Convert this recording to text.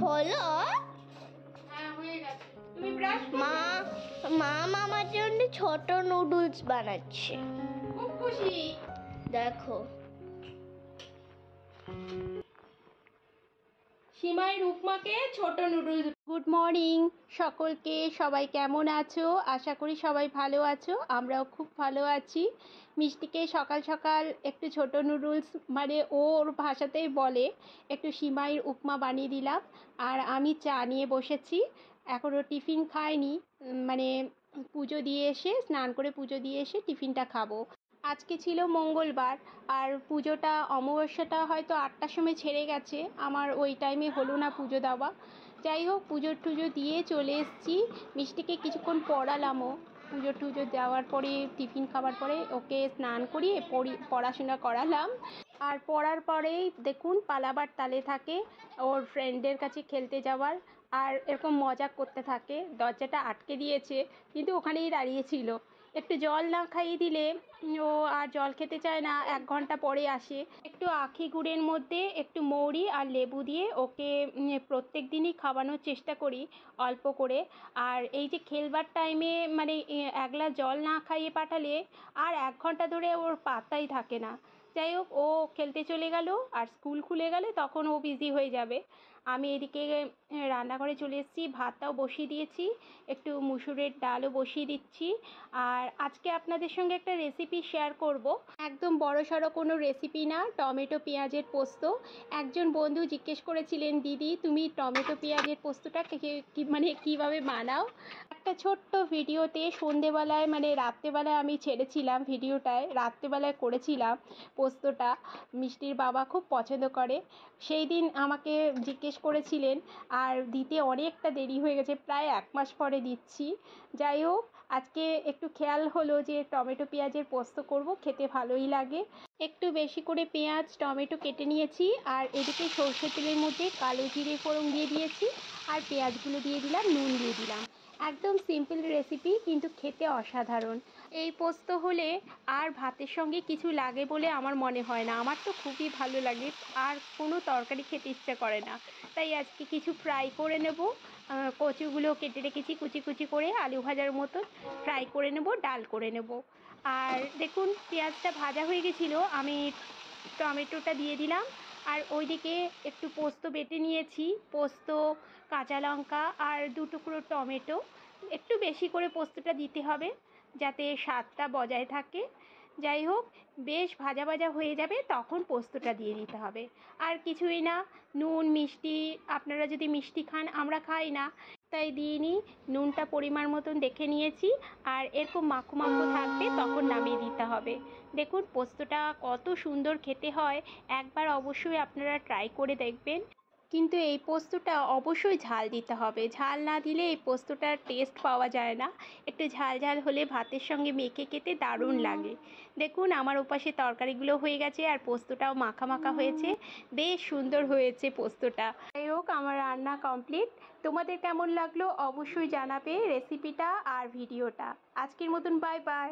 হলো। হ্যাঁ হয়ে গেছে। তুমি ব্রাশ মা মা আমার জন্য ছোট নুডলস বানাচ্ছে। খুব খুশি। দেখো সিমাইয়ের উপমাকে ছোট নুডলস। গুড মর্নিং সকলকে, সবাই কেমন আছো? আশা করি সবাই ভালো আছো, আমরাও খুব ভালো আছি। মিষ্টিকে সকাল সকাল একটু ছোট নুডলস, মানে ওর ভাষাতেই বলে, একটু সিমাইয়ের উপমা বানিয়ে দিলাম। আর আমি চা নিয়ে বসেছি, এখনও টিফিন খাইনি, মানে পুজো দিয়ে এসে, স্নান করে পুজো দিয়ে এসে টিফিনটা খাবো। আজকে ছিল মঙ্গলবার, আর পুজোটা অমাবস্যাটা হয়তো 8টার সময় ছেড়ে গেছে, আমার ওই টাইমে হলো না পুজো দেওয়া। যাই হোক, পুজো টুজো দিয়ে চলে এসেছি। মিষ্টিকে কিছুক্ষণ পড়ালামও, পুজো টুজো দেওয়ার পরে টিফিন খাবার পরে ওকে স্নান করিয়ে পড়াশোনা করালাম। আর পড়ার পরেই দেখুন পালাবার তালে থাকে ওর ফ্রেন্ডের কাছে খেলতে যাওয়ার, আর এরকম মজা করতে থাকে। দরজাটা আটকে দিয়েছে কিন্তু ওখানেই দাঁড়িয়েছিল। একটু জল না খাইয়ে দিলে ও আর জল খেতে চায় না, 1 ঘন্টা পরে আসে। একটু আখি গুড়ের মধ্যে একটু মৌরি আর লেবু দিয়ে ওকে প্রত্যেক দিনই খাওয়ানোর চেষ্টা করি অল্প করে। আর এই যে খেলবার টাইমে মানে 1 গ্লাস জল না খাইয়ে পাঠালে আর 1 ঘন্টা ধরে ওর পাত্তাই থাকে না। যাই হোক, ও খেলতে চলে গেল, আর স্কুল খুলে গেলে তখন ও বিজি হয়ে যাবে। আমি এদিকে রান্নাঘরে চলে এসেছি, ভাতটাও বসিয়ে দিয়েছি, একটু মুসুরের ডালও বসিয়ে দিচ্ছি। আর আজকে আপনাদের সঙ্গে একটা রেসিপি শেয়ার করব, একদম বড়সড় কোনো রেসিপি না, টমেটো পেঁয়াজের পোস্ত। একজন বন্ধু জিজ্ঞেস করেছিলেন, দিদি তুমি টমেটো পেঁয়াজের পোস্তটা মানে কীভাবে বানাও। একটা ছোট্ট ভিডিওতে সন্ধেবেলায়, মানে রাত্রেবেলায় আমি ছেড়েছিলাম ভিডিওটায়, রাত্রেবেলায় করেছিলাম পোস্তটা। মিষ্টির বাবা খুব পছন্দ করে, সেই দিন আমাকে জিজ্ঞেস করেছিলেন, আর দিতে অনেকটা দেরি হয়ে গেছে, প্রায় 1 মাস পরে দিচ্ছি। যাই হোক, আজকে একটু খেয়াল হলো যে টমেটো পেঁয়াজের পোস্ত করব, খেতে ভালোই লাগে। একটু বেশি করে পেঁয়াজ টমেটো কেটে নিয়েছি, আর এদিকে সর্ষের তেলের মধ্যে কালো জিরে ফোড়ন দিয়ে দিয়েছি, আর পেঁয়াজগুলো দিয়ে দিলাম, নুন দিয়ে দিলাম। একদম সিম্পল রেসিপি, কিন্তু খেতে অসাধারণ। এই পোস্ত হলে আর ভাতের সঙ্গে কিছু লাগে বলে আমার মনে হয় না, আমার তো খুবই ভালো লাগে, আর কোনো তরকারি খেতে ইচ্ছা করে না। তাই আজকে কিছু ফ্রাই করে নেব। কচুগুলো কেটে রেখেছি কুচি কুচি করে, আলু ভাজার মতন ফ্রাই করে নেব, ডাল করে নেব। আর দেখুন পেঁয়াজটা ভাজা হয়ে গেছিলো, আমি টমেটোটা দিয়ে দিলাম। আর ওইদিকে একটু পোস্ত বেটে নিয়েছি, পোস্ত, কাঁচা লঙ্কা আর 2 টুকরো টমেটো। একটু বেশি করে পোস্তটা দিতে হবে যাতে স্বাদটা বজায় থাকে। যাই হোক, বেশ ভাজা ভাজা হয়ে যাবে তখন পোস্তটা দিয়ে দিতে হবে, আর কিছুই না। নুন মিষ্টি, আপনারা যদি মিষ্টি খান, আমরা খাই না তাই দিইনি। নুনটা পরিমাণ মতন দেখে নিয়েছি, আর এরকম মাখো মাখো থাকবে তখন নামিয়ে দিতে হবে। দেখুন পোস্তটা কত সুন্দর খেতে হয়, একবার অবশ্যই আপনারা ট্রাই করে দেখবেন। কিন্তু এই পোস্তটা অবশ্যই ঝাল দিতে হবে, ঝাল না দিলে এই পোস্তটার টেস্ট পাওয়া যায় না। একটু ঝাল ঝাল হলে ভাতের সঙ্গে মেখে খেতে দারুণ লাগে। দেখুন আমার ওপাশে তরকারিগুলো হয়ে গেছে, আর পোস্তটাও মাখা মাখা হয়েছে, বেশ সুন্দর হয়েছে পোস্তটা। যাই হোক, আমার রান্না কমপ্লিট। তোমাদের কেমন লাগলো অবশ্যই জানাবে রেসিপিটা আর ভিডিওটা। আজকের মতন বাই বাই।